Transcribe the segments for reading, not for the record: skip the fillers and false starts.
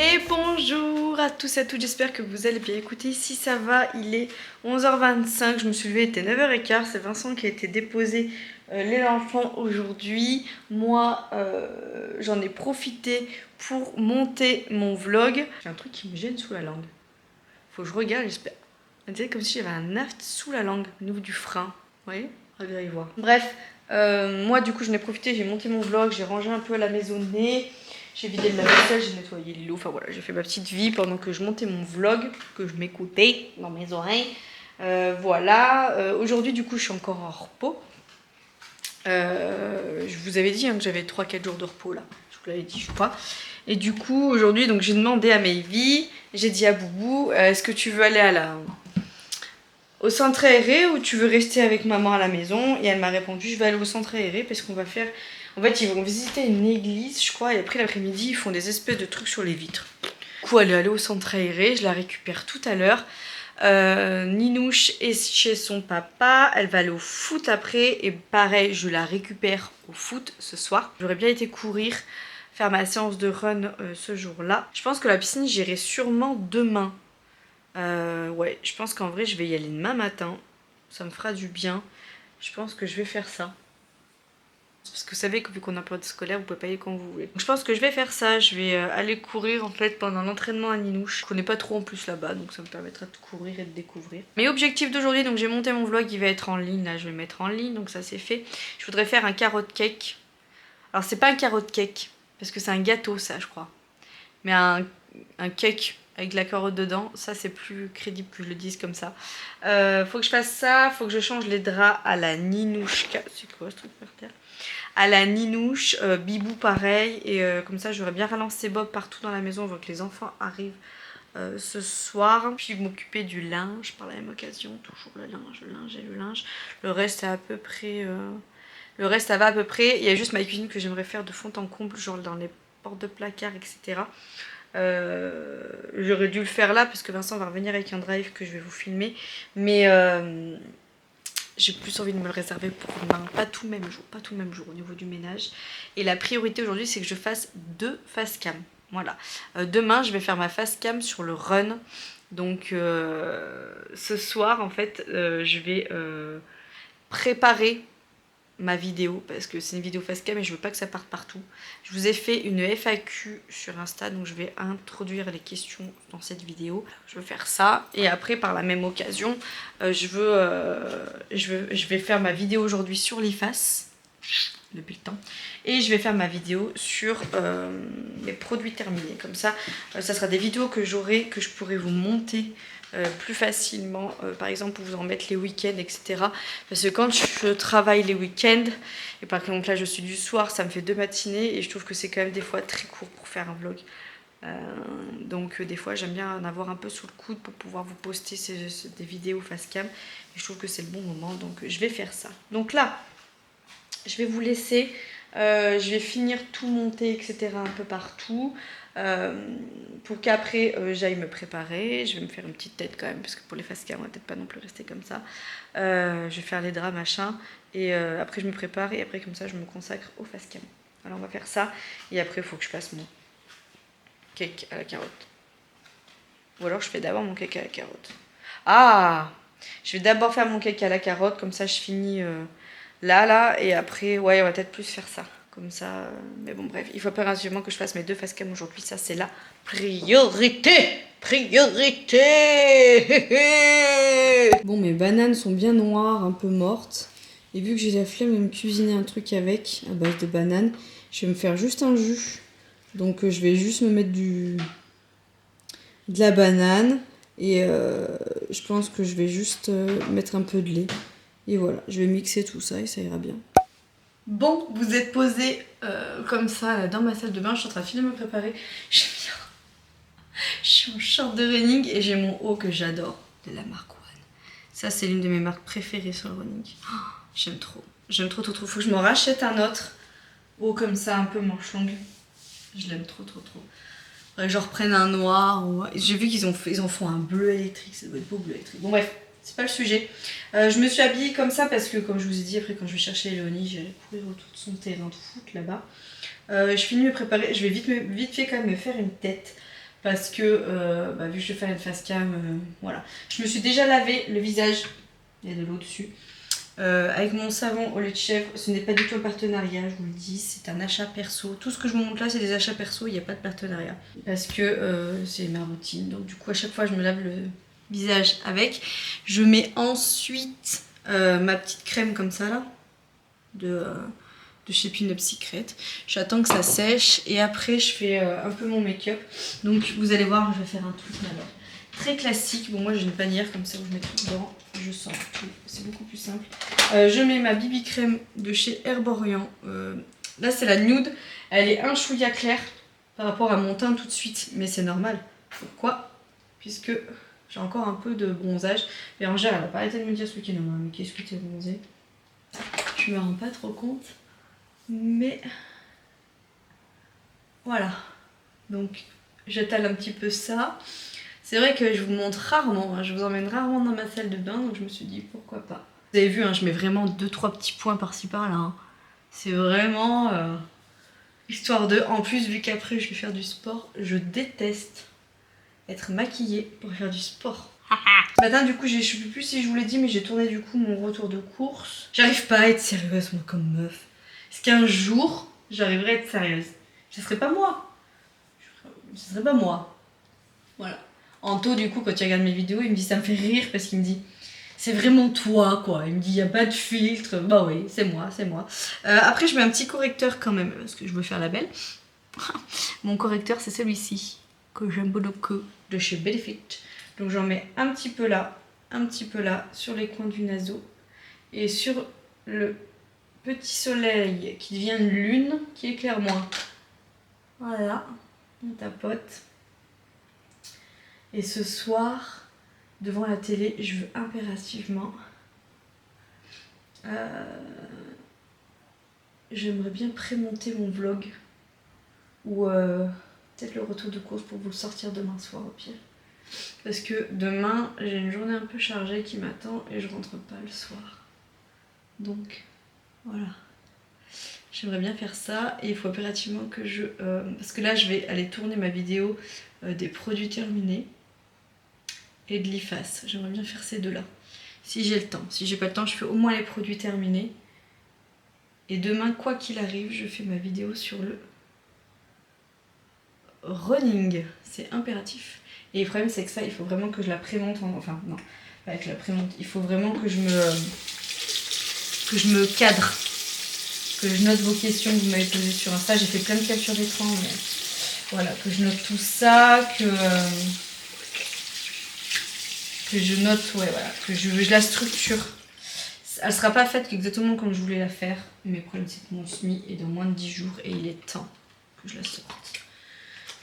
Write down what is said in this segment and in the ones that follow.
Et bonjour à tous et à toutes, j'espère que vous allez bien. Écoutez, ici ça va, il est 11h25, je me suis levée, il était 9h15, c'est Vincent qui a été déposé les enfants aujourd'hui. Moi, j'en ai profité pour monter mon vlog. J'ai un truc qui me gêne sous la langue. Faut que je regarde, j'espère. On dirait comme si j'avais un aft sous la langue, au niveau du frein. Vous voyez? Regardez voir. Bref, moi du coup j'en ai profité, j'ai monté mon vlog, j'ai rangé un peu la maisonnée. J'ai vidé le lave-vaisselle, j'ai nettoyé l'îlot, enfin voilà, j'ai fait ma petite vie pendant que je montais mon vlog, que je m'écoutais dans mes oreilles. Voilà, aujourd'hui du coup je suis encore en repos. Je vous avais dit hein, que j'avais 3-4 jours de repos là, je vous l'avais dit je crois. Et du coup aujourd'hui donc j'ai demandé à Mayvi, j'ai dit à Boubou, est-ce que tu veux aller au centre aéré ou tu veux rester avec maman à la maison? Et elle m'a répondu, je vais aller au centre aéré parce qu'on va faire... En fait, ils vont visiter une église, je crois, et après l'après-midi, ils font des espèces de trucs sur les vitres. Du coup, elle est allée au centre aéré, je la récupère tout à l'heure. Ninouche est chez son papa, elle va aller au foot après, et pareil, je la récupère au foot ce soir. J'aurais bien été courir, faire ma séance de run ce jour-là. Je pense que la piscine, j'irai sûrement demain. Ouais, je pense qu'en vrai, je vais y aller demain matin. Ça me fera du bien. Je pense que je vais faire ça. Parce que vous savez que vu qu'on a période scolaire, vous pouvez pas y aller quand vous voulez. Donc je pense que je vais faire ça. Je vais aller courir en fait pendant l'entraînement à Ninouche. Je connais pas trop en plus là-bas, donc ça me permettra de courir et de découvrir. Mes objectifs d'aujourd'hui, donc j'ai monté mon vlog, il va être en ligne. Là, je vais le mettre en ligne, donc ça c'est fait. Je voudrais faire un carrot cake. Alors c'est pas un carrot cake, parce que c'est un gâteau ça, je crois. Mais un cake avec de la carotte dedans, ça c'est plus crédible que je le dise comme ça. Faut que je fasse ça, faut que je change les draps à la Ninouchka. C'est quoi ce truc par terre? À la Ninouche, Bibou pareil, et comme ça j'aurais bien relancé Bob partout dans la maison avant que les enfants arrivent ce soir. Puis m'occuper du linge par la même occasion, toujours le linge et le linge. Le reste c'est à peu près... Le reste ça va à peu près, il y a juste ma cuisine que j'aimerais faire de fond en comble, genre dans les portes de placard, etc. J'aurais dû le faire là parce que Vincent va revenir avec un drive que je vais vous filmer, mais j'ai plus envie de me le réserver pour demain, pas tout le même jour au niveau du ménage. Et la priorité aujourd'hui c'est que je fasse 2 face cam. Voilà, demain je vais faire ma face cam sur le run. Donc ce soir en fait je vais préparer ma vidéo parce que c'est une vidéo face cam et je veux pas que ça parte partout. Je vous ai fait une FAQ sur Insta, donc je vais introduire les questions dans cette vidéo. Je veux faire ça et après par la même occasion je vais faire ma vidéo aujourd'hui sur l'IFAS depuis le temps et je vais faire ma vidéo sur mes produits terminés. Comme ça ça sera des vidéos que j'aurai, que je pourrai vous monter plus facilement, par exemple pour vous en mettre les week-ends, etc. Parce que quand je travaille les week-ends, et par exemple là je suis du soir, ça me fait 2 matinées et je trouve que c'est quand même des fois très court pour faire un vlog. Donc des fois j'aime bien en avoir un peu sous le coude pour pouvoir vous poster des vidéos face cam. Et je trouve que c'est le bon moment, donc je vais faire ça. Donc là, je vais vous laisser. Je vais finir tout monter, etc. un peu partout. Pour qu'après j'aille me préparer. Je vais me faire une petite tête quand même, parce que pour les face cam on va peut-être pas non plus rester comme ça. Je vais faire les draps machin. Et après je me prépare et après comme ça je me consacre au face cam. Alors on va faire ça. Et après il faut que je fasse mon cake à la carotte. Ou alors je fais d'abord mon cake à la carotte. Ah! Je vais d'abord faire mon cake à la carotte, comme ça je finis là, et après, ouais, on va peut-être plus faire ça. Comme ça, mais bon, bref, il faut impérativement que je fasse mes 2 face cam aujourd'hui, ça c'est la priorité! Priorité! Bon, mes bananes sont bien noires, un peu mortes. Et vu que j'ai la flemme de me cuisiner un truc avec, à base de bananes, je vais me faire juste un jus. Donc je vais juste me mettre de la banane. Et je pense que je vais juste mettre un peu de lait. Et voilà, je vais mixer tout ça et ça ira bien. Bon, vous êtes posé comme ça dans ma salle de bain. Je suis en train de finir de me préparer. Je suis en short de running et j'ai mon haut que j'adore, de la marque One. Ça, c'est l'une de mes marques préférées sur le running. Oh, j'aime trop. J'aime trop, trop, trop. Faut que je m'en rachète un autre. Haut comme ça, un peu manche longue. Je l'aime trop, trop, trop. Faudrait que je reprenne un noir. Ou... J'ai vu qu'ils en font un bleu électrique. Ça doit être beau, bleu électrique. Bon, bref. C'est pas le sujet. Je me suis habillée comme ça parce que, comme je vous ai dit, après quand je vais chercher Léonie, j'irai courir autour de son terrain de foot là-bas. Je finis de me préparer. Je vais vite fait quand même me faire une tête Parce que vu que je fais une face cam, voilà. Je me suis déjà lavé le visage, il y a de l'eau dessus, avec mon savon au lait de chèvre. Ce n'est pas du tout un partenariat, je vous le dis, c'est un achat perso. Tout ce que je vous montre là, c'est des achats perso, il n'y a pas de partenariat. Parce que c'est ma routine, donc du coup à chaque fois je me lave le visage avec. Je mets ensuite ma petite crème comme ça là, de chez Pin Up Secret. J'attends que ça sèche et après je fais un peu mon make-up. Donc vous allez voir, je vais faire un truc alors très classique. Bon, moi j'ai une panière comme ça où je mets tout dedans, je sens tout, c'est beaucoup plus simple. Je mets ma BB crème de chez Herborian. Là c'est la nude, elle est un chouïa claire par rapport à mon teint tout de suite, mais c'est normal. Pourquoi? Puisque j'ai encore un peu de bronzage. Bérangère elle a pas arrêté de me dire ce week-end, mais qu'est-ce que t'es bronzé? Je me rends pas trop compte. Mais voilà, donc j'étale un petit peu ça. C'est vrai que je vous montre rarement, hein, je vous emmène rarement dans ma salle de bain, donc je me suis dit pourquoi pas. Vous avez vu, hein, je mets vraiment 2-3 petits points par-ci par-là. Hein. C'est vraiment histoire de... En plus, vu qu'après je vais faire du sport, je déteste être maquillée pour faire du sport. Ce matin, du coup, je sais plus si je vous l'ai dit, mais j'ai tourné du coup mon retour de course. J'arrive pas à être sérieuse, moi, comme meuf. Est-ce qu'un jour, j'arriverai à être sérieuse? Ce serait pas moi. Ce serait pas moi. Voilà. Anto, du coup, quand il regarde mes vidéos, il me dit ça me fait rire parce qu'il me dit c'est vraiment toi, quoi. Il me dit il n'y a pas de filtre. Bah oui, c'est moi, c'est moi. Après, je mets un petit correcteur quand même parce que je veux faire la belle. Mon correcteur, c'est celui-ci que j'aime beaucoup de chez Benefit. Donc j'en mets un petit peu là sur les coins du naseau et sur le petit soleil qui devient une lune qui éclaire moins. Voilà, on tapote. Et ce soir, devant la télé, je veux impérativement... J'aimerais bien prémonter mon vlog. Ou peut-être le retour de course pour vous le sortir demain soir au pire. Parce que demain, j'ai une journée un peu chargée qui m'attend et je rentre pas le soir. Donc... Voilà, j'aimerais bien faire ça et il faut impérativement que je... parce que là je vais aller tourner ma vidéo des produits terminés et de l'IFAS. J'aimerais bien faire ces deux-là, si j'ai le temps. Si j'ai pas le temps, je fais au moins les produits terminés. Et demain, quoi qu'il arrive, je fais ma vidéo sur le running. C'est impératif. Et le problème c'est que ça, il faut vraiment que je la prémonte. Enfin non, pas que je la prémonte. Il faut vraiment que je me cadre. Que je note vos questions que vous m'avez posées sur Insta. J'ai fait plein de captures d'écran, mais voilà, que je note tout ça, que je note, ouais, voilà, que je la structure. Elle sera pas faite exactement comme je voulais la faire, mais le problème c'est que mon SMI est dans moins de 10 jours et il est temps que je la sorte.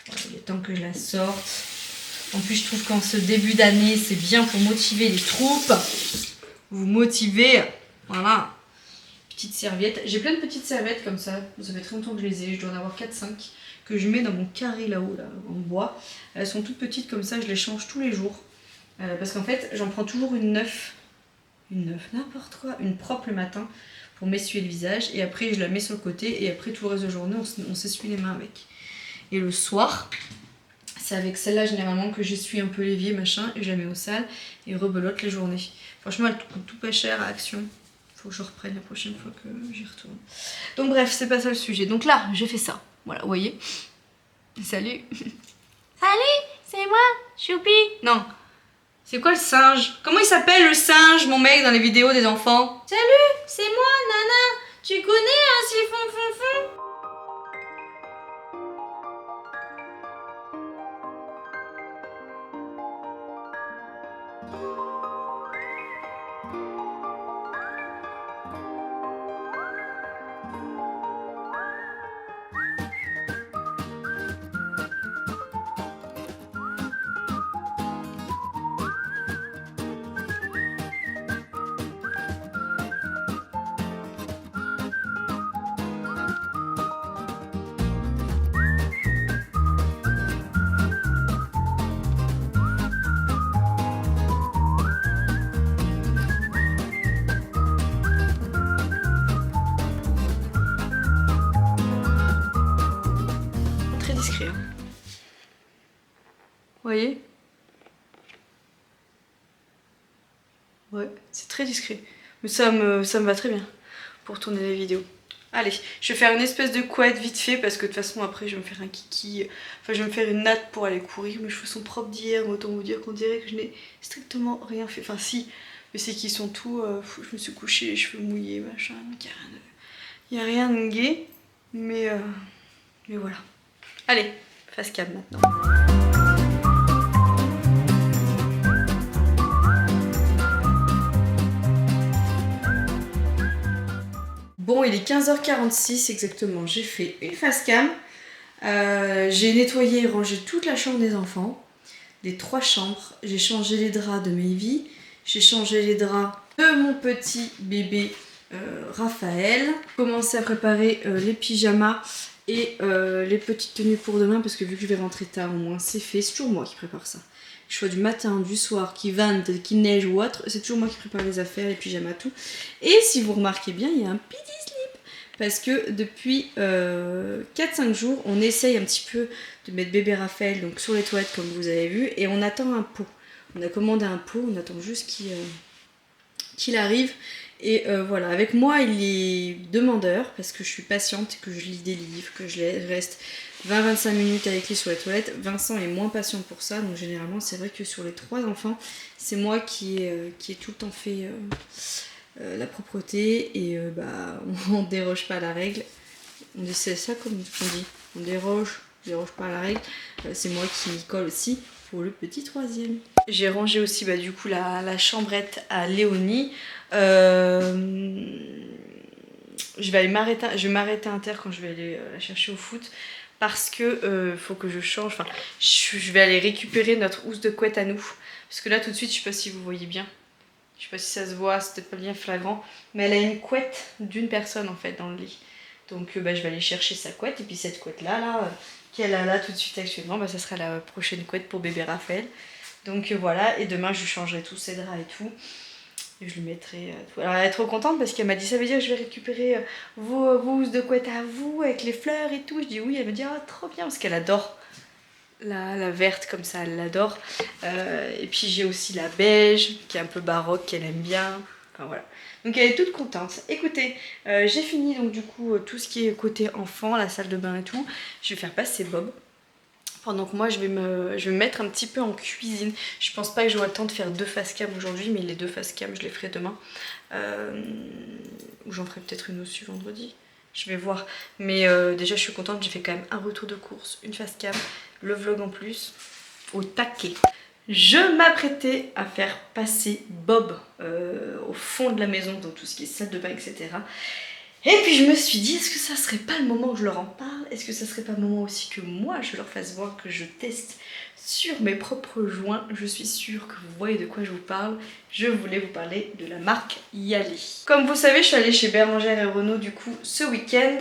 Voilà, il est temps que je la sorte. En plus, je trouve qu'en ce début d'année, c'est bien pour motiver les troupes. Vous motiver, voilà. Petite serviette. J'ai plein de petites serviettes comme ça. Ça fait très longtemps que je les ai. Je dois en avoir 4-5 que je mets dans mon carré là-haut, là, en bois. Elles sont toutes petites comme ça. Je les change tous les jours. Parce qu'en fait, j'en prends toujours une neuve. Une neuve, n'importe quoi. Une propre le matin pour m'essuyer le visage. Et après, je la mets sur le côté. Et après, tout le reste de la journée, on s'essuie les mains avec. Et le soir, c'est avec celle-là généralement que j'essuie un peu l'évier, machin. Et je la mets au sale et rebelote les journées. Franchement, elle coûte tout pas cher à Action. Faut que je reprenne la prochaine fois que j'y retourne. Donc bref, c'est pas ça le sujet. Donc là, j'ai fait ça. Voilà, vous voyez. Salut. Salut, c'est moi, Choupi. Non. C'est quoi le singe? Comment il s'appelle le singe, mon mec, dans les vidéos des enfants? Salut, c'est moi, Nana. Tu connais un siphon fonfon? Très discret. Hein. voyez? Ouais, c'est très discret. Mais ça me va très bien pour tourner les vidéos. Allez, je vais faire une espèce de couette vite fait parce que de toute façon après je vais me faire un kiki. Enfin je vais me faire une natte pour aller courir. Mes cheveux sont propres d'hier, autant vous dire qu'on dirait que je n'ai strictement rien fait. Enfin si, mais c'est qu'ils sont tout... je me suis couchée, les cheveux mouillés, machin. Donc il n'y a rien de gai. Mais voilà. Allez, face cam maintenant. Bon, il est 15h46 exactement, j'ai fait une face cam. J'ai nettoyé et rangé toute la chambre des enfants, les 3 chambres. J'ai changé les draps de Mayvi, j'ai changé les draps de mon petit bébé Raphaël. Commencé à préparer les pyjamas et les petites tenues pour demain parce que vu que je vais rentrer tard, au moins c'est fait. C'est toujours moi qui prépare ça. Que je sois du matin, du soir, qu'il vente, qu'il neige ou autre, c'est toujours moi qui prépare les affaires, les pyjamas, tout. Et si vous remarquez bien, il y a un petit slip parce que depuis 4-5 jours, on essaye un petit peu de mettre bébé Raphaël donc sur les toilettes comme vous avez vu et on attend un pot. On a commandé un pot, on attend juste qu'il arrive. Et voilà, avec moi il est demandeur parce que je suis patiente, que je lis des livres, que je reste 20-25 minutes avec lui sur les toilettes. Vincent est moins patient pour ça, donc généralement c'est vrai que sur les 3 enfants, c'est moi qui ai tout le temps fait la propreté et on déroge pas à la règle. On dit c'est ça comme on dit, on déroge pas à la règle. C'est moi qui m'y colle aussi pour le petit 3e. J'ai rangé aussi du coup la chambrette à Léonie. Je vais m'arrêter à terre quand je vais aller la chercher au foot parce que faut que je change. Enfin, je vais aller récupérer notre housse de couette à nous parce que là tout de suite, je sais pas si vous voyez bien. Je sais pas si ça se voit, c'est peut-être pas bien flagrant, mais elle a une couette d'une personne en fait dans le lit. Donc je vais aller chercher sa couette et puis cette couette là qu'elle a là tout de suite actuellement, ça sera la prochaine couette pour bébé Raphaël. Donc voilà, et demain je changerai tous ses draps et tout. Et je lui mettrai tout. Alors elle est trop contente parce qu'elle m'a dit ça veut dire que je vais récupérer vos housses de couette à vous avec les fleurs et tout. Je dis oui, elle me dit ah trop bien parce qu'elle adore la verte comme ça, elle l'adore. Et puis j'ai aussi la beige qui est un peu baroque, qu'elle aime bien. Enfin voilà. Donc elle est toute contente. Écoutez, j'ai fini donc du coup tout ce qui est côté enfant, la salle de bain et tout. Je vais faire passer Bob. Pendant que moi je vais me mettre un petit peu en cuisine. Je pense pas que j'aurai le temps de faire 2 face cam aujourd'hui, mais les 2 face cam je les ferai demain. Ou j'en ferai peut-être une aussi vendredi. Je vais voir. Mais déjà je suis contente, j'ai fait quand même un retour de course, une face cam, le vlog en plus, au taquet. Je m'apprêtais à faire passer Bob au fond de la maison, dans tout ce qui est salle de bain, etc. Et puis je me suis dit, est-ce que ça serait pas le moment que je leur en parle? Est-ce que ça serait pas le moment aussi que moi je leur fasse voir que je teste sur mes propres joints? Je suis sûre que vous voyez de quoi je vous parle. Je voulais vous parler de la marque Yali. Comme vous savez, je suis allée chez Bérangère et Renault du coup ce week-end.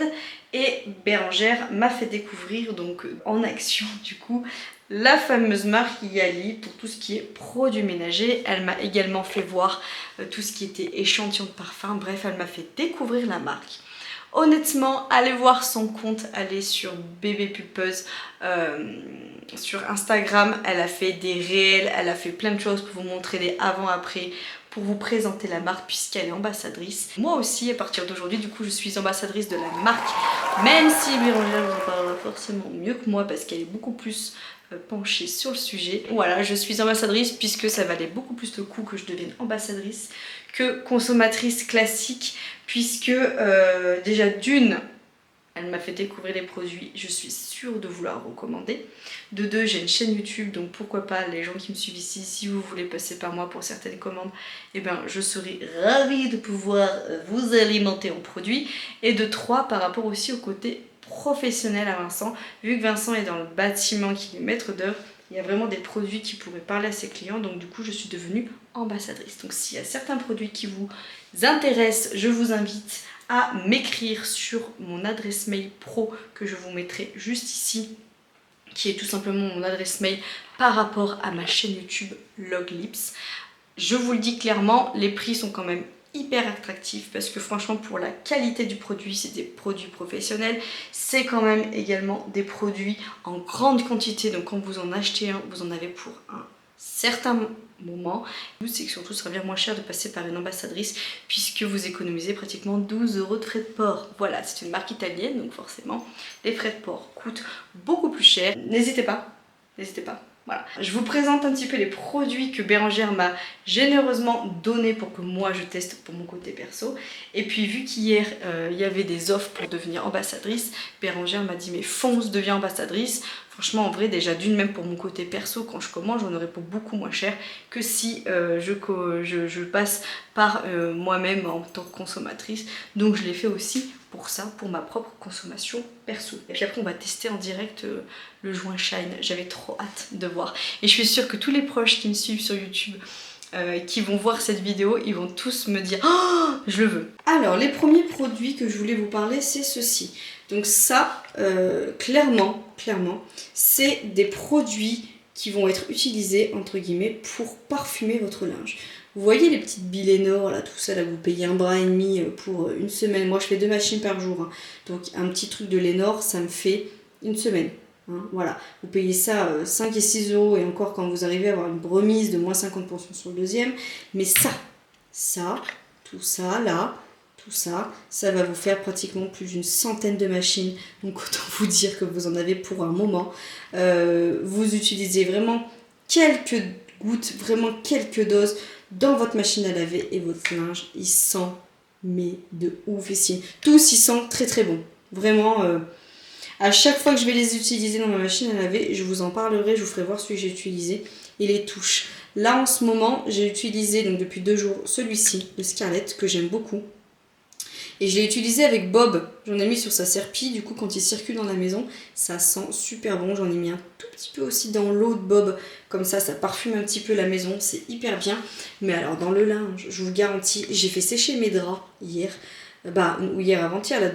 Et Bérangère m'a fait découvrir donc en action du coup la fameuse marque Yali pour tout ce qui est produits ménagers. Elle m'a également fait voir tout ce qui était échantillon de parfum. Bref, elle m'a fait découvrir la marque. Honnêtement, allez voir son compte, allez sur Bébé Pulpeuse sur Instagram. Elle a fait des réels, elle a fait plein de choses pour vous montrer des avant-après, pour vous présenter la marque puisqu'elle est ambassadrice. Moi aussi, à partir d'aujourd'hui, du coup, je suis ambassadrice de la marque, même si Bérangère vous en parlera forcément mieux que moi parce qu'elle est beaucoup plus penchée sur le sujet. Voilà, je suis ambassadrice puisque ça valait beaucoup plus le coup que je devienne ambassadrice que consommatrice classique, puisque déjà d'une, elle m'a fait découvrir les produits, je suis sûre de vouloir recommander. De deux, j'ai une chaîne YouTube, donc pourquoi pas, les gens qui me suivent ici, si vous voulez passer par moi pour certaines commandes, eh ben, je serai ravie de pouvoir vous alimenter en produits. Et de trois, par rapport aussi au côté professionnel à Vincent, vu que Vincent est dans le bâtiment, qu'il est maître d'œuvre, il y a vraiment des produits qui pourraient parler à ses clients, donc du coup je suis devenue ambassadrice. Donc s'il y a certains produits qui vous intéressent, je vous invite à m'écrire sur mon adresse mail pro que je vous mettrai juste ici, qui est tout simplement mon adresse mail par rapport à ma chaîne YouTube Loglips. Je vous le dis clairement, les prix sont quand même hyper attractif parce que franchement pour la qualité du produit, c'est des produits professionnels, c'est quand même également des produits en grande quantité, donc quand vous en achetez un, vous en avez pour un certain moment. C'est que surtout ce sera bien moins cher de passer par une ambassadrice puisque vous économisez pratiquement 12 € de frais de port. Voilà, c'est une marque italienne, donc forcément les frais de port coûtent beaucoup plus cher. N'hésitez pas, n'hésitez pas. Voilà. Je vous présente un petit peu les produits que Bérangère m'a généreusement donnés pour que moi je teste pour mon côté perso. Et puis vu qu'hier il y avait des offres pour devenir ambassadrice, Bérangère m'a dit mais fonce, deviens ambassadrice. Franchement en vrai déjà d'une même pour mon côté perso, quand je commande j'en aurais pour beaucoup moins cher que si je passe par moi-même en tant que consommatrice. Donc je l'ai fait aussi pour ça, pour ma propre consommation perso. Et puis après on va tester en direct le joint Shine, j'avais trop hâte de voir. Et je suis sûre que tous les proches qui me suivent sur YouTube, qui vont voir cette vidéo, ils vont tous me dire oh, je le veux. Alors les premiers produits que je voulais vous parler, c'est ceci. Donc ça, clairement, c'est des produits qui vont être utilisés entre guillemets pour parfumer votre linge. Vous voyez les petites billes Lénore, là, tout ça, là, vous payez 1,5 bras pour une semaine. Moi, je fais 2 machines par jour. Hein. Donc, un petit truc de Lénore, ça me fait une semaine. Hein. Voilà. Vous payez ça 5 et 6 € et encore quand vous arrivez à avoir une remise de moins 50% sur le deuxième. Mais tout ça, là, tout ça, ça va vous faire pratiquement plus d'une centaine de machines. Donc, autant vous dire que vous en avez pour un moment. Vous utilisez vraiment quelques gouttes, vraiment quelques doses dans votre machine à laver et votre linge, il sent mais de ouf ici. Tous ils sentent très très bon. Vraiment, à chaque fois que je vais les utiliser dans ma machine à laver, je vous en parlerai, je vous ferai voir celui que j'ai utilisé et les touches. Là en ce moment, j'ai utilisé donc depuis 2 jours celui-ci, le Scarlett, que j'aime beaucoup. Et je l'ai utilisé avec Bob, j'en ai mis sur sa serpille, du coup quand il circule dans la maison, ça sent super bon. J'en ai mis un tout petit peu aussi dans l'eau de Bob, comme ça parfume un petit peu la maison, c'est hyper bien. Mais alors dans le linge, je vous garantis, j'ai fait sécher mes draps hier, ou hier avant-hier là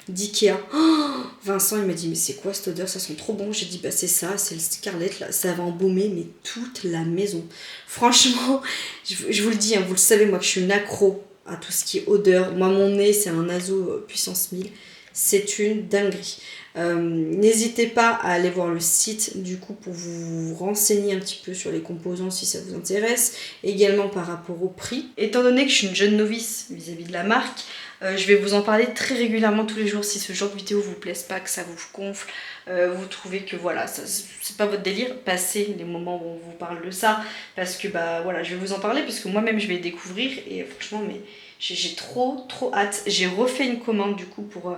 d'Ikea. Oh, Vincent il m'a dit mais c'est quoi cette odeur, ça sent trop bon. J'ai dit bah c'est ça, c'est le Scarlett là, ça va embaumer mais toute la maison. Franchement, je vous le dis, hein, vous le savez moi que je suis une accro à tout ce qui est odeur. Moi mon nez c'est un naso puissance 1000, c'est une dinguerie. N'hésitez pas à aller voir le site du coup pour vous renseigner un petit peu sur les composants si ça vous intéresse, également par rapport au prix. Étant donné que je suis une jeune novice vis-à-vis de la marque, je vais vous en parler très régulièrement tous les jours. Si ce genre de vidéo vous plaise pas, que ça vous gonfle, vous trouvez que voilà, c'est pas votre délire, passez les moments où on vous parle de ça, parce que bah voilà, je vais vous en parler parce que moi-même je vais découvrir et franchement mais j'ai trop hâte. J'ai refait une commande du coup pour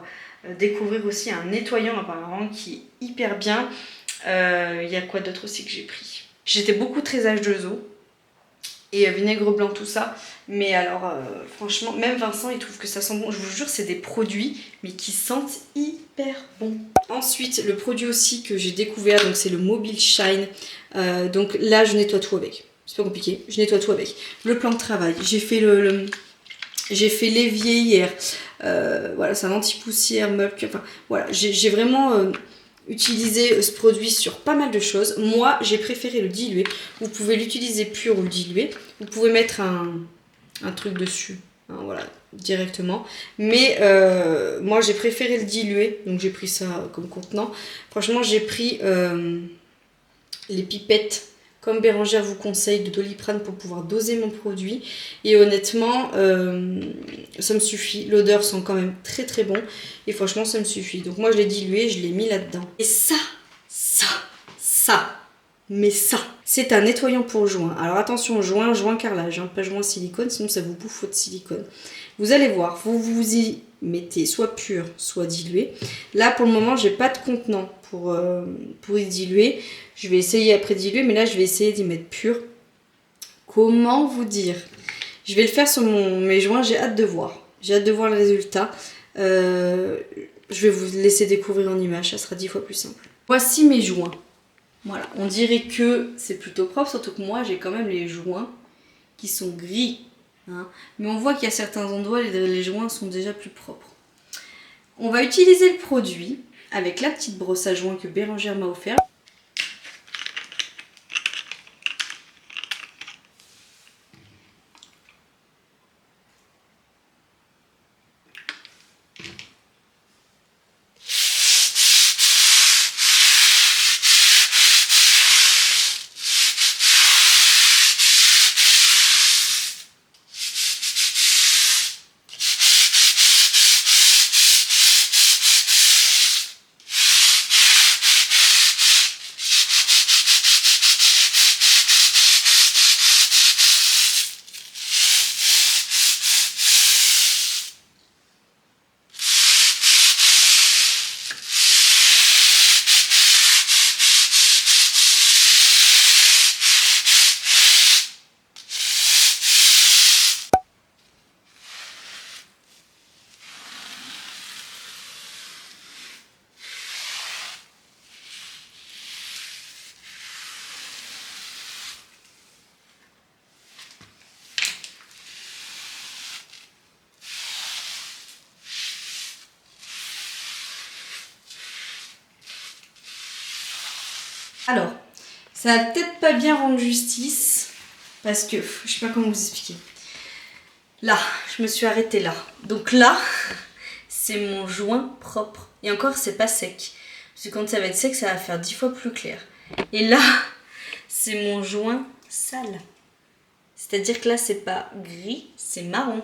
découvrir aussi un nettoyant apparemment qui est hyper bien. Il y a quoi d'autre aussi que j'ai pris? J'étais beaucoup très H2O et vinaigre blanc tout ça, mais alors franchement même Vincent il trouve que ça sent bon. Je vous jure c'est des produits mais qui sentent hyper bon. Ensuite le produit aussi que j'ai découvert, donc c'est le Mobile Shine. Donc là je nettoie tout avec, c'est pas compliqué, je nettoie tout avec. Le plan de travail, j'ai fait j'ai fait l'évier hier, voilà c'est un anti-poussière, meuble, enfin voilà j'ai vraiment utilisé ce produit sur pas mal de choses. Moi j'ai préféré le diluer, vous pouvez l'utiliser pur ou le diluer, vous pouvez mettre un truc dessus, hein, voilà directement, mais moi j'ai préféré le diluer, donc j'ai pris ça comme contenant. Franchement j'ai pris les pipettes comme Bérangère vous conseille de Doliprane pour pouvoir doser mon produit. Et honnêtement, ça me suffit. L'odeur sent quand même très bon. Et franchement, ça me suffit. Donc moi, je l'ai dilué, je l'ai mis là-dedans. Et ça, c'est un nettoyant pour joint. Alors attention, joint carrelage, hein, pas joint silicone, sinon ça vous bouffe votre silicone. Vous allez voir, vous y mettez soit pur, soit dilué. Là, pour le moment, j'ai pas de contenant pour y diluer. Je vais essayer après diluer, mais là, je vais essayer d'y mettre pur. Comment vous dire? Je vais le faire sur mes joints, j'ai hâte de voir. J'ai hâte de voir le résultat. Je vais vous laisser découvrir en image, ça sera 10 fois plus simple. Voici mes joints. Voilà, on dirait que c'est plutôt propre, surtout que moi, j'ai quand même les joints qui sont gris. Hein. Mais on voit qu'il y a certains endroits, les joints sont déjà plus propres. On va utiliser le produit avec la petite brosse à joints que Bérangère m'a offert. Alors, ça va peut-être pas bien rendre justice, parce que, je sais pas comment vous expliquer. Là, je me suis arrêtée là. Donc là, c'est mon joint propre. Et encore, c'est pas sec. Parce que quand ça va être sec, ça va faire 10 fois plus clair. Et là, c'est mon joint sale. C'est-à-dire que là, c'est pas gris, c'est marron.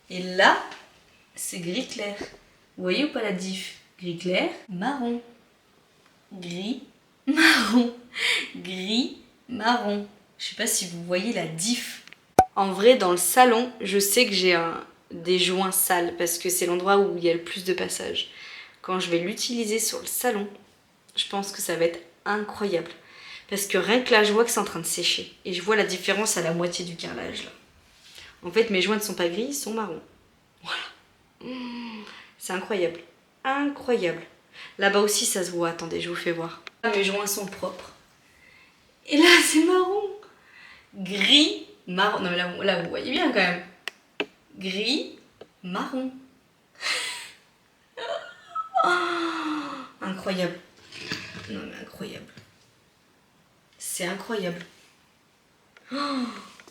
Et là, c'est gris clair. Vous voyez ou pas la diff? Gris clair, marron. Gris, marron. Gris, marron. Je sais pas si vous voyez la diff. En vrai, dans le salon, je sais que j'ai des joints sales parce que c'est l'endroit où il y a le plus de passages. Quand je vais l'utiliser sur le salon, je pense que ça va être incroyable. Parce que rien que là, je vois que c'est en train de sécher. Et je vois la différence à la moitié du carrelage là. En fait, mes joints ne sont pas gris, ils sont marrons. Voilà. C'est incroyable. Incroyable. Là-bas aussi, ça se voit. Attendez, je vous fais voir. Là, mes joints sont propres. Et là, c'est marron. Gris, marron. Non, mais là, vous voyez bien quand même. Gris, marron. Oh, incroyable. Non, mais incroyable. C'est incroyable. Oh,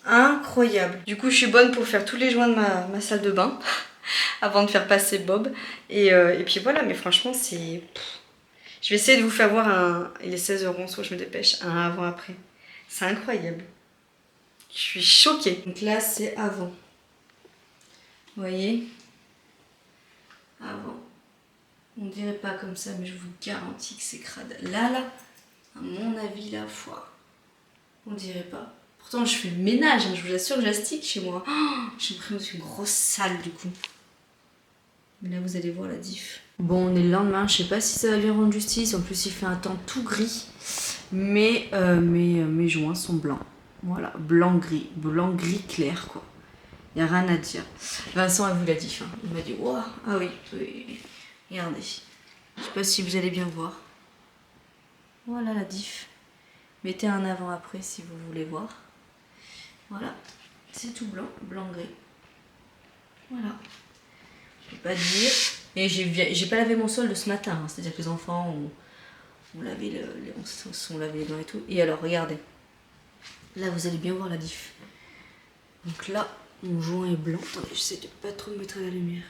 incroyable. Du coup, je suis bonne pour faire tous les joints de ma salle de bain avant de faire passer Bob. Et puis voilà, mais franchement, c'est... Je vais essayer de vous faire voir il est 16h11, soit je me dépêche, un avant-après. C'est incroyable. Je suis choquée. Donc là, c'est avant. Vous voyez? Avant. On dirait pas comme ça, mais je vous garantis que c'est crade. Là, à mon avis, la foi. On dirait pas. Pourtant, je fais le ménage, hein, je vous assure que j'astique chez moi. Oh, j'ai l'impression que c'est une grosse salle du coup. Mais là, vous allez voir la diff. Bon, on est le lendemain, je sais pas si ça va bien rendre justice. En plus, il fait un temps tout gris. Mais mes joints sont blancs. Voilà, blanc-gris clair quoi. Il n'y a rien à dire. Vincent a vu la diff. Hein. Il m'a dit, waouh, ah oui, oui. Regardez. Je sais pas si vous allez bien voir. Voilà la diff. Mettez un avant-après si vous voulez voir. Voilà. C'est tout blanc, blanc-gris. Voilà. Je vais pas dire. Et j'ai pas lavé mon sol de ce matin. Hein. C'est-à-dire que les enfants ont lavé on sont lavé les dents et tout. Et alors, regardez. Là, vous allez bien voir la diff. Donc là, mon joint est blanc. Attendez, j'essaie de pas trop me mettre à la lumière.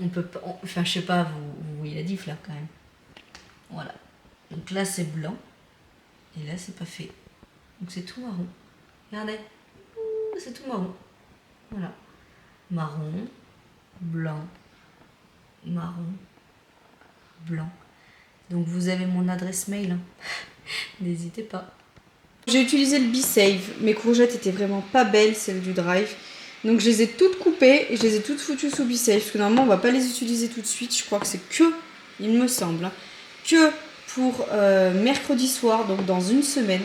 On peut pas... Enfin, je sais pas, vous voyez la diff là, quand même. Voilà. Donc là, c'est blanc. Et là, c'est pas fait. Donc c'est tout marron. Regardez. C'est tout marron. Voilà. Marron, blanc, marron, blanc. Donc vous avez mon adresse mail. Hein. N'hésitez pas. J'ai utilisé le B-Save. Mes courgettes étaient vraiment pas belles, celles du Drive. Donc je les ai toutes coupées et je les ai toutes foutues sous B-Save. Parce que normalement, on va pas les utiliser tout de suite. Je crois que c'est que, il me semble, hein, que pour mercredi soir, donc dans une semaine.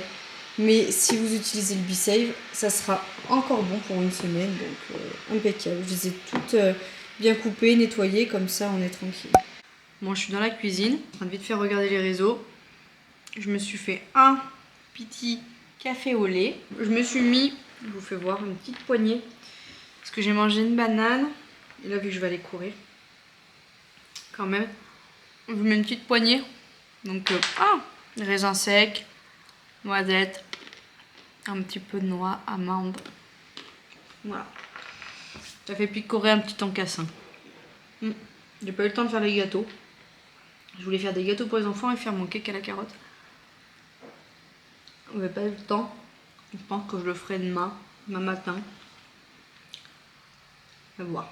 Mais si vous utilisez le B-Save, ça sera encore bon pour une semaine. Donc impeccable. Je les ai toutes bien coupées, nettoyées. Comme ça, on est tranquille. Bon, je suis dans la cuisine, en train de vite faire regarder les réseaux. Je me suis fait un petit café au lait. Je me suis mis, je vous fais voir, une petite poignée. Parce que j'ai mangé une banane. Et là, vu que je vais aller courir, quand même, je mets une petite poignée. Donc, raisin sec, noisette, un petit peu de noix, amande. Voilà. Ça fait picorer un petit encassin. J'ai pas eu le temps de faire les gâteaux. Je voulais faire des gâteaux pour les enfants et faire mon cake à la carotte. J'avais pas eu le temps. Je pense que je le ferai demain matin. À voir.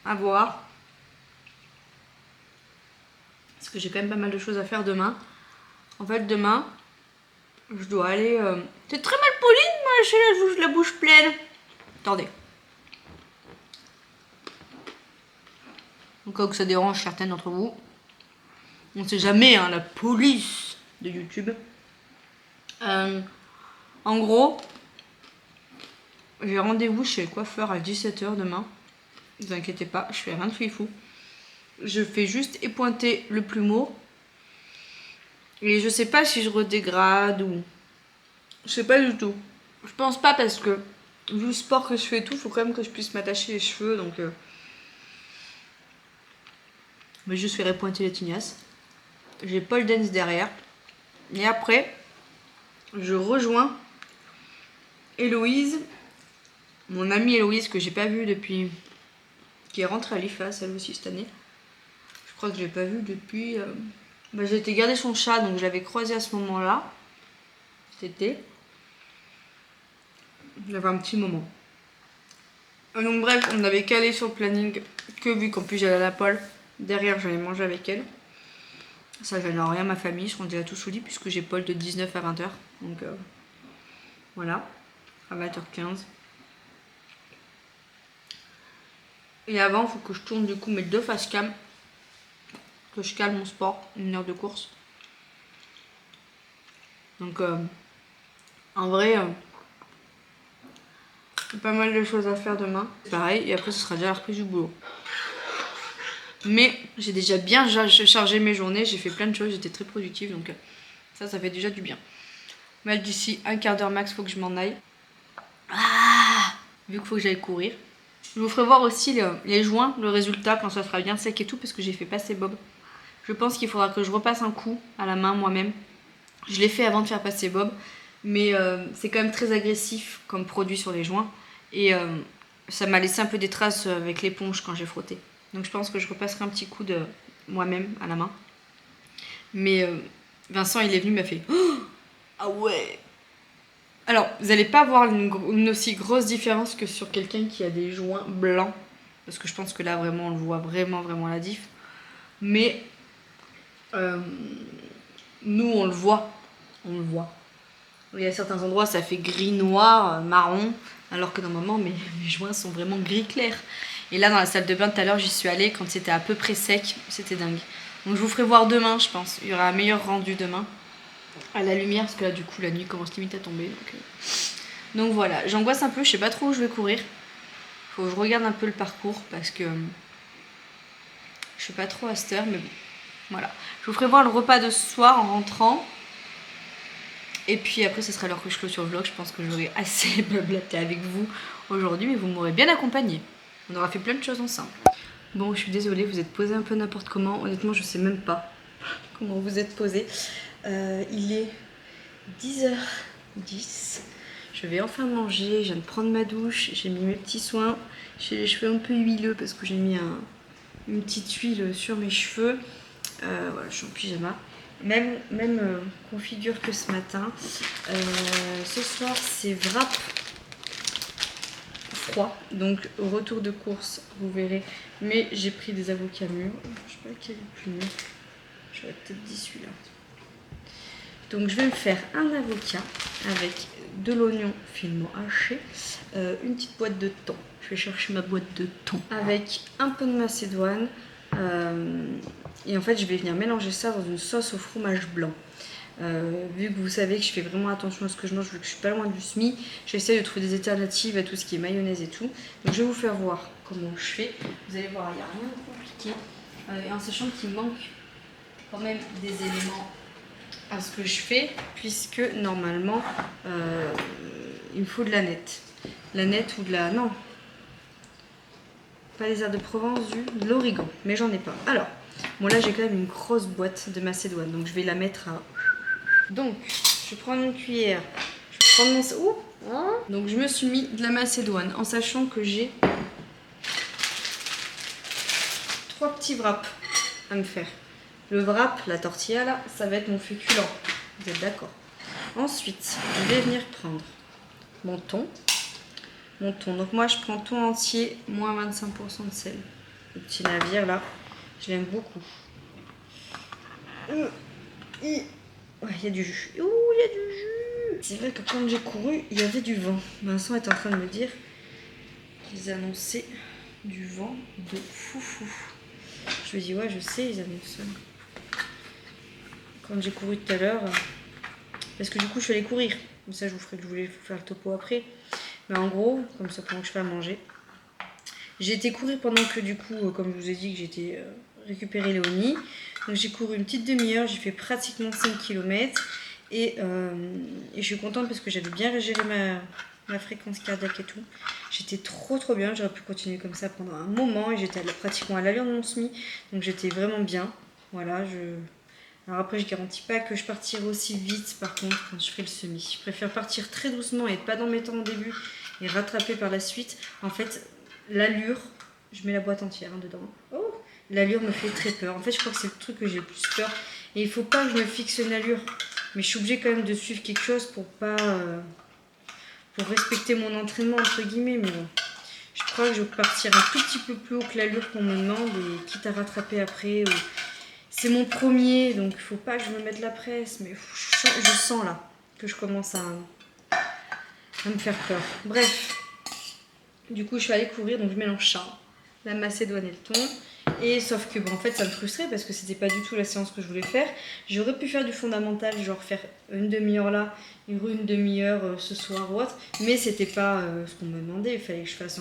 À voir. Parce que j'ai quand même pas mal de choses à faire demain. En fait, demain, je dois aller... C'est très mal poli de mâcher la bouche pleine. Attendez. Au cas où ça dérange certaines d'entre vous. On sait jamais, hein, la police de YouTube. En gros, j'ai rendez-vous chez le coiffeur à 17h demain. Ne vous inquiétez pas, je fais rien de fifou. Je fais juste épointer le plumeau. Et je sais pas si je redégrade ou... Je sais pas du tout. Je pense pas parce que vu le sport que je fais et tout, faut quand même que je puisse m'attacher les cheveux. Donc... Mais juste faire épointer les tignasses. j'ai pole dance derrière. Et après, je rejoins Héloïse, mon amie Héloïse que j'ai pas vue depuis, qui est rentrée à l'IFAS elle aussi cette année. Je crois que je l'ai pas vue depuis. J'ai été garder son chat, donc je l'avais croisé à ce moment-là. C'était. J'avais un petit moment. Donc bref, on avait calé sur le planning que vu qu'en plus j'allais à la pole, derrière j'allais manger avec elle. Ça gêne rien ma famille, je serai déjà tous au lit puisque j'ai pole de 19 à 20h. Donc voilà, à 20h15. Et avant, il faut que je tourne du coup mes 2 face cam. Que je calme mon sport, 1 heure de course. Donc en vrai, pas mal de choses à faire demain. Pareil, et après ce sera déjà la reprise du boulot. Mais j'ai déjà bien chargé mes journées, j'ai fait plein de choses, j'étais très productive, donc ça fait déjà du bien. Mais d'ici un quart d'heure max, faut que je m'en aille. Vu qu'il faut que j'aille courir. Je vous ferai voir aussi les joints, le résultat quand ça sera bien sec et tout, parce que j'ai fait passer Bob. Je pense qu'il faudra que je repasse un coup à la main moi-même. Je l'ai fait avant de faire passer Bob, mais c'est quand même très agressif comme produit sur les joints. Et ça m'a laissé un peu des traces avec l'éponge quand j'ai frotté. Donc je pense que je repasserai un petit coup de moi-même à la main. Mais Vincent, il est venu, il m'a fait oh, ah ouais. Alors, vous n'allez pas voir une aussi grosse différence que sur quelqu'un qui a des joints blancs. Parce que je pense que là, vraiment, on le voit vraiment la diff. Mais nous, on le voit. On le voit. Il y a certains endroits, ça fait gris, noir, marron. Alors que normalement, mes joints sont vraiment gris clair. Et là, dans la salle de bain, tout à l'heure, j'y suis allée quand c'était à peu près sec. C'était dingue. Donc, je vous ferai voir demain, je pense. Il y aura un meilleur rendu demain. À la lumière, parce que là, du coup, la nuit commence limite à tomber. Donc voilà, j'angoisse un peu. Je sais pas trop où je vais courir. Faut que je regarde un peu le parcours parce que je sais pas trop à cette heure. Mais bon, voilà. Je vous ferai voir le repas de ce soir en rentrant. Et puis après, ce sera l'heure que je clôture le vlog. Je pense que j'aurai assez blablaté avec vous aujourd'hui, mais vous m'aurez bien accompagné. On aura fait plein de choses ensemble. Bon, je suis désolée, vous êtes posé un peu n'importe comment. Honnêtement, je sais même pas comment vous êtes posé. Il est 10h10. Je vais enfin manger. Je viens de prendre ma douche. J'ai mis mes petits soins. J'ai les cheveux un peu huileux parce que j'ai mis une petite huile sur mes cheveux. Voilà, je suis en pyjama. Même configure que ce matin. Ce soir, c'est wrap froid. Donc, au retour de course, vous verrez. Mais j'ai pris des avocats mûrs. Je sais pas lequel est le plus mûr. J'aurais peut-être dit celui-là. Donc, je vais me faire un avocat avec de l'oignon finement haché, une petite boîte de thon. Je vais chercher ma boîte de thon. Avec un peu de macédoine. Et en fait, je vais venir mélanger ça dans une sauce au fromage blanc. Vu que vous savez que je fais vraiment attention à ce que je mange, vu que je suis pas loin du SMI, j'essaie de trouver des alternatives à tout ce qui est mayonnaise et tout. Donc je vais vous faire voir comment je fais. Vous allez voir, il n'y a rien de compliqué. Et en sachant qu'il manque quand même des éléments à ce que je fais, puisque normalement, il me faut de la nette. La nette ou de la... Non, pas des herbes de Provence, de l'origan, mais j'en ai pas. Alors, bon là j'ai quand même une grosse boîte de macédoine, donc je vais la mettre à... Donc, je vais prendre une cuillère, je vais prendre mon... Ouh, hein. Donc je me suis mis de la macédoine, en sachant que j'ai 3 petits wraps à me faire. Le wrap, la tortilla là, ça va être mon féculent, vous êtes d'accord? Ensuite, je vais venir prendre mon thon. Donc moi je prends thon entier, moins 25% de sel. Le petit navire là, je l'aime beaucoup. Il y a du jus. Ouh, il y a du jus. C'est vrai que quand j'ai couru, il y avait du vent. Vincent est en train de me dire qu'ils annonçaient du vent de foufou. Je lui dis ouais, je sais, ils annoncent. Quand j'ai couru tout à l'heure, parce que du coup je suis allée courir. Comme ça je vous ferai que je voulais vous faire le topo après. Mais en gros, comme ça pendant que je fais à manger, j'ai été courir pendant que du coup, comme je vous ai dit, que j'étais récupérer Léonie. Donc j'ai couru une petite demi-heure, j'ai fait pratiquement 5 km. Et je suis contente parce que j'avais bien régéré ma fréquence cardiaque et tout. J'étais trop bien, j'aurais pu continuer comme ça pendant un moment. Et j'étais pratiquement à l'allure de mon SMI. Donc j'étais vraiment bien. Voilà, Alors après, je garantis pas que je partirai aussi vite par contre quand je ferai le semi. Je préfère partir très doucement et être pas dans mes temps au début et rattraper par la suite. En fait, l'allure, je mets la boîte entière dedans. Oh, l'allure me fait très peur. En fait, je crois que c'est le truc que j'ai le plus peur. Et il faut pas que je me fixe une allure. Mais je suis obligée quand même de suivre quelque chose pour pas... pour respecter mon entraînement entre guillemets. Mais bon, je crois que je vais partir un tout petit peu plus haut que l'allure qu'on me demande et quitte à rattraper après... C'est mon premier, donc il faut pas que je me mette la presse, mais je sens là que je commence à me faire peur. Bref, du coup je suis allée courir, donc je mélange ça, la macédoine et le thon. Et sauf que en fait ça me frustrait parce que c'était pas du tout la séance que je voulais faire. J'aurais pu faire du fondamental, genre faire une demi-heure là, une demi-heure ce soir ou autre, mais c'était pas ce qu'on me demandait. Il fallait que je fasse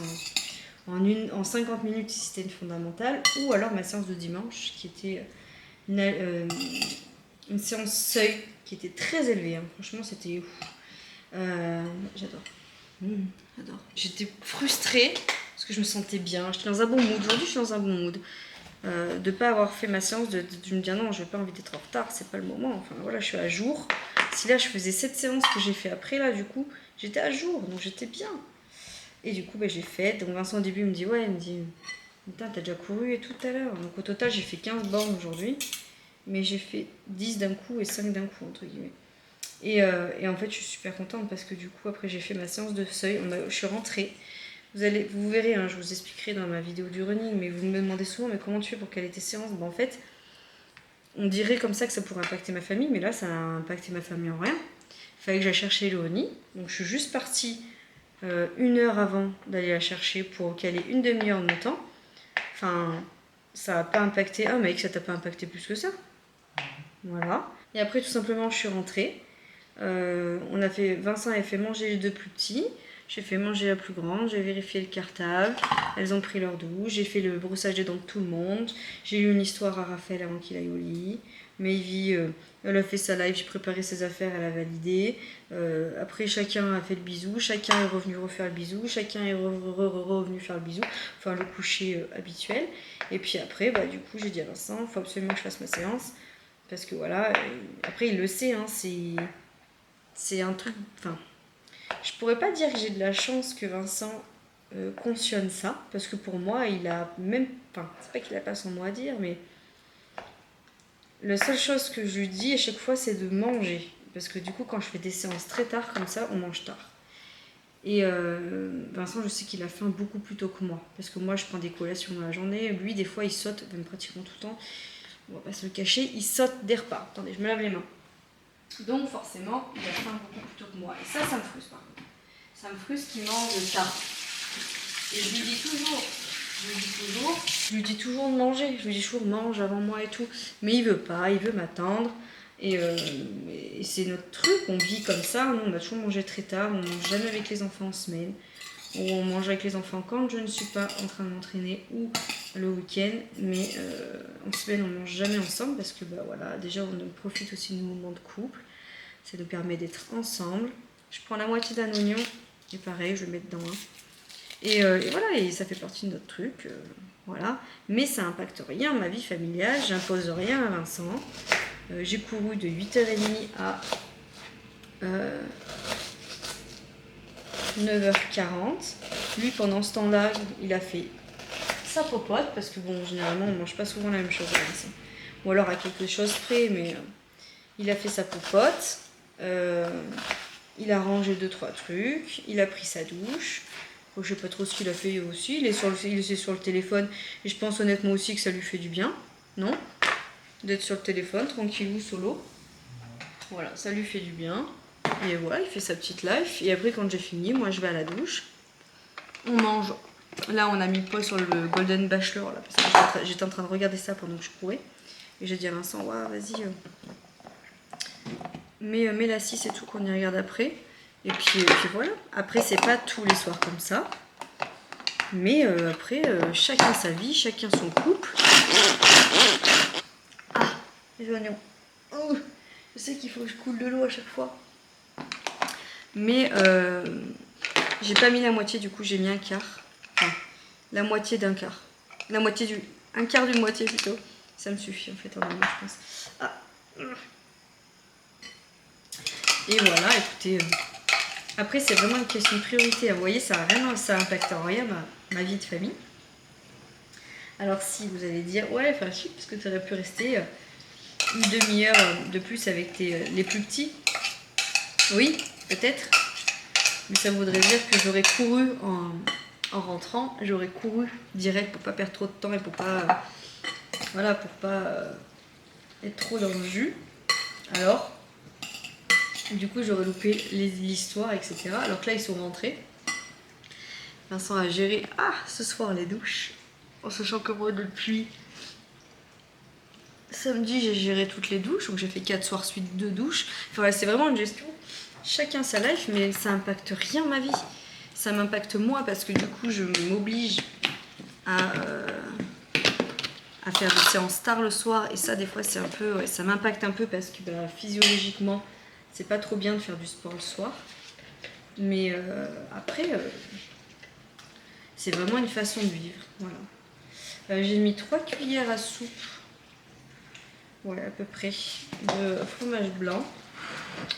en 50 minutes si c'était une fondamentale, ou alors ma séance de dimanche qui était une séance seuil qui était très élevée. Hein. Franchement, c'était ouf. J'adore. J'adore. J'étais frustrée parce que je me sentais bien. J'étais dans un bon mood. Aujourd'hui, je suis dans un bon mood. De ne pas avoir fait ma séance, de me dire non, je n'ai pas envie d'être en retard, c'est pas le moment. Enfin voilà, je suis à jour. Si là, je faisais cette séance que j'ai fait après, là, du coup, j'étais à jour. Donc j'étais bien. Et du coup, j'ai fait. Donc Vincent, au début, il me dit ouais, il me dit putain, t'as déjà couru et tout à l'heure. Donc au total, j'ai fait 15 bornes aujourd'hui. Mais j'ai fait 10 d'un coup et 5 d'un coup, entre guillemets. Et en fait, je suis super contente parce que du coup, après, j'ai fait ma séance de seuil. Je suis rentrée. Vous verrez, hein, je vous expliquerai dans ma vidéo du running, mais vous me demandez souvent, mais comment tu fais pour caler tes séances? En fait, on dirait comme ça que ça pourrait impacter ma famille, mais là, ça a impacté ma famille en rien. Il fallait que j'aille chercher Léonie. Donc, je suis juste partie 1 heure avant d'aller la chercher pour caler une demi-heure de mon temps. Enfin, ça n'a pas impacté. Ah, mec, ça t'a pas impacté plus que ça. Voilà. Et après, tout simplement, je suis rentrée. Vincent avait fait manger les deux plus petits. J'ai fait manger la plus grande. J'ai vérifié le cartable. Elles ont pris leur douche. J'ai fait le brossage des dents de tout le monde. J'ai lu une histoire à Raphaël avant qu'il aille au lit. Maëvie, elle a fait sa live. J'ai préparé ses affaires. Elle a validé. Après, chacun a fait le bisou. Chacun est revenu refaire le bisou. Chacun est revenu faire le bisou. Enfin, le coucher habituel. Et puis après, du coup, j'ai dit à Vincent, il faut absolument que je fasse ma séance. Parce que voilà, après il le sait, hein, c'est un truc... Enfin, je pourrais pas dire que j'ai de la chance que Vincent cautionne ça, parce que pour moi, il a même... Enfin, c'est pas qu'il a pas son mot à dire, mais... La seule chose que je lui dis à chaque fois, c'est de manger. Parce que du coup, quand je fais des séances très tard comme ça, on mange tard. Et Vincent, je sais qu'il a faim beaucoup plus tôt que moi. Parce que moi, je prends des collations dans la journée. Lui, des fois, il saute, même pratiquement tout le temps. On va pas se le cacher, il saute des repas. Attendez, je me lave les mains. Donc forcément, il a faim beaucoup plus tôt que moi. Et ça me frustre par contre. Ça me frustre qu'il mange tard. Et je lui dis toujours de manger. Je lui dis toujours mange avant moi et tout. Mais il veut pas, il veut m'attendre. Et c'est notre truc, on vit comme ça. Nous, on a toujours mangé très tard. On mange jamais avec les enfants en semaine. Ou on mange avec les enfants quand je ne suis pas en train de m'entraîner ou le week-end, mais en semaine on mange jamais ensemble parce que voilà, déjà on profite aussi de nos moments de couple, ça nous permet d'être ensemble. Je prends la moitié d'un oignon et pareil je le mets dedans, hein. Et voilà, et ça fait partie de notre truc, voilà, mais ça impacte rien ma vie familiale, j'impose rien à Vincent. J'ai couru de 8h30 à 9h40. Lui, pendant ce temps-là, il a fait sa popote, parce que bon, généralement, on ne mange pas souvent la même chose à Vincent. Ou alors à quelque chose près, mais il a fait sa popote. Il a rangé 2-3 trucs. Il a pris sa douche. Bon, je sais pas trop ce qu'il a fait aussi. Il est sur le téléphone. Et je pense honnêtement aussi que ça lui fait du bien. Non? D'être sur le téléphone, tranquillou, solo. Voilà, ça lui fait du bien. Et voilà, il fait sa petite life. Et après, quand j'ai fini, moi, je vais à la douche. On mange. Là, on a mis le poids sur le Golden Bachelor, là, parce que j'étais en train de regarder ça pendant que je courais. Et j'ai dit à Vincent, ouais, vas-y. Mets la 6 et tout, qu'on y regarde après. Et puis voilà. Après, c'est pas tous les soirs comme ça. Mais après, chacun sa vie, chacun son couple. Ah, les oignons. Oh, je sais qu'il faut que je coule de l'eau à chaque fois. Mais j'ai pas mis la moitié, du coup j'ai mis un quart. Enfin, la moitié d'un quart. Un quart d'une moitié plutôt. Ça me suffit en fait en même, je pense. Ah, Et voilà, écoutez, après c'est vraiment une question de priorité. Vous voyez, ça impacte en rien ma vie de famille. Alors si vous allez dire, ouais, enfin si, parce que tu aurais pu rester une demi-heure de plus avec les plus petits. Oui, peut-être. Mais ça voudrait dire que j'aurais couru en rentrant, j'aurais couru direct pour pas perdre trop de temps et pour pas, voilà, pour pas être trop dans le jus. Alors, du coup, j'aurais loupé l'histoire, etc. Alors que là, ils sont rentrés. Vincent a géré, ce soir les douches. En sachant que moi, depuis samedi, j'ai géré toutes les douches. Donc j'ai fait 4 soirs suite de douches. Enfin, voilà, c'est vraiment une gestion. Chacun sa life, mais ça impacte rien ma vie. Ça m'impacte moi parce que du coup, je m'oblige à faire des séances tard le soir. Et ça, des fois, c'est un peu, ouais, ça m'impacte un peu parce que physiologiquement, c'est pas trop bien de faire du sport le soir. Mais après, c'est vraiment une façon de vivre. Voilà. J'ai mis 3 cuillères à soupe, ouais, à peu près, de fromage blanc.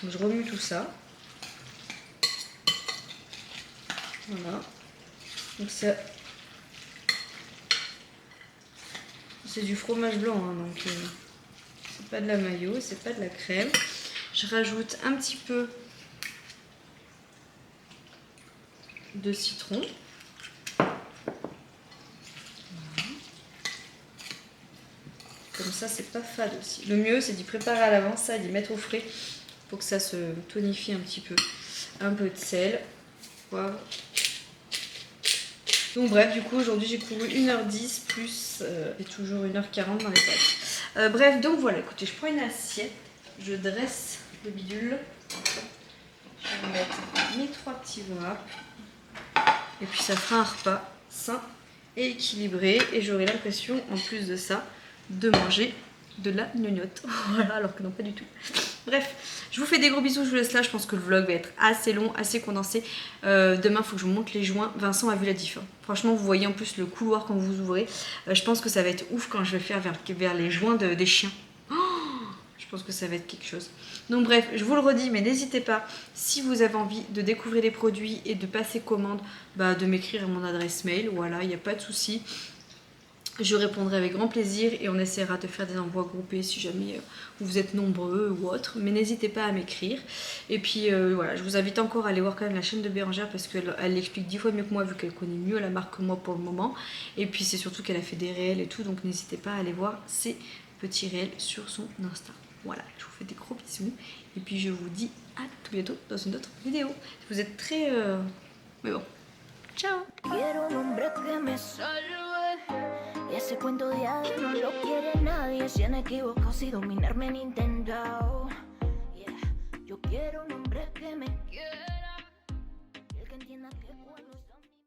Je remue tout ça. Voilà. Donc ça, c'est du fromage blanc, hein, donc c'est pas de la mayo, c'est pas de la crème. Je rajoute un petit peu de citron. Voilà. Comme ça, c'est pas fade aussi. Le mieux, c'est d'y préparer à l'avance, ça, d'y mettre au frais pour que ça se tonifie un petit peu. Un peu de sel, poivre. Donc bref, du coup, aujourd'hui, j'ai couru 1h10 plus et toujours 1h40 dans les pâtes. Bref, donc voilà, écoutez, je prends une assiette, je dresse le bidule. Je vais mettre mes 3 petits wraps. Et puis ça fera un repas sain et équilibré. Et j'aurai l'impression, en plus de ça, de manger de la gnognotte. Voilà, alors que non, pas du tout. Bref, je vous fais des gros bisous, je vous laisse là. Je pense que le vlog va être assez long, assez condensé. Demain, il faut que je vous montre les joints. Vincent a vu la diff. Franchement, vous voyez en plus le couloir quand vous ouvrez. Je pense que ça va être ouf quand je vais faire vers les joints des chiens. Je pense que ça va être quelque chose. Donc bref, je vous le redis, mais n'hésitez pas, si vous avez envie de découvrir les produits et de passer commande, de m'écrire à mon adresse mail. Voilà, il n'y a pas de souci. Je répondrai avec grand plaisir et on essaiera de faire des envois groupés si jamais vous êtes nombreux ou autre. Mais n'hésitez pas à m'écrire. Et puis voilà, je vous invite encore à aller voir quand même la chaîne de Bérangère parce qu'elle l'explique 10 fois mieux que moi vu qu'elle connaît mieux la marque que moi pour le moment. Et puis c'est surtout qu'elle a fait des réels et tout, donc n'hésitez pas à aller voir ses petits réels sur son Insta. Voilà, je vous fais des gros bisous. Et puis je vous dis à tout bientôt dans une autre vidéo. Vous êtes très... Mais bon, ciao. Y ese cuento de hadas no lo quiere nadie. Se han equivocado si dominarme han intentado. Yeah. Yo quiero un hombre que me quiera. El que entienda que cuando